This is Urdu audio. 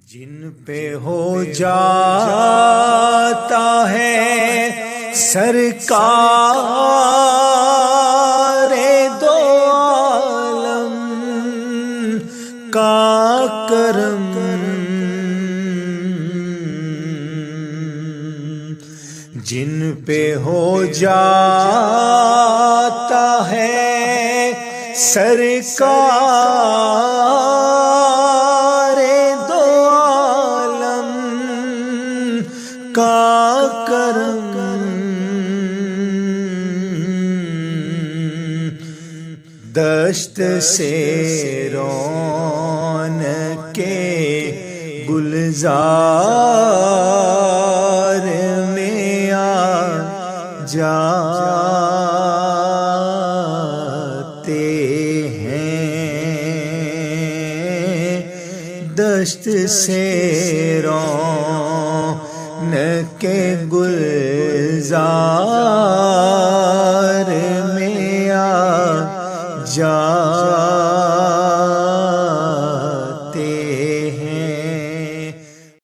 جن پہ ہو جاتا ہے سرکار دو عالم کا کرم، جن پہ ہو جاتا ہے سرکار دو عالم کا کرم، دشت سے رونق گلزار میں آ جاتے ہیں، دشت سے رونق گلزار میں آ جاتے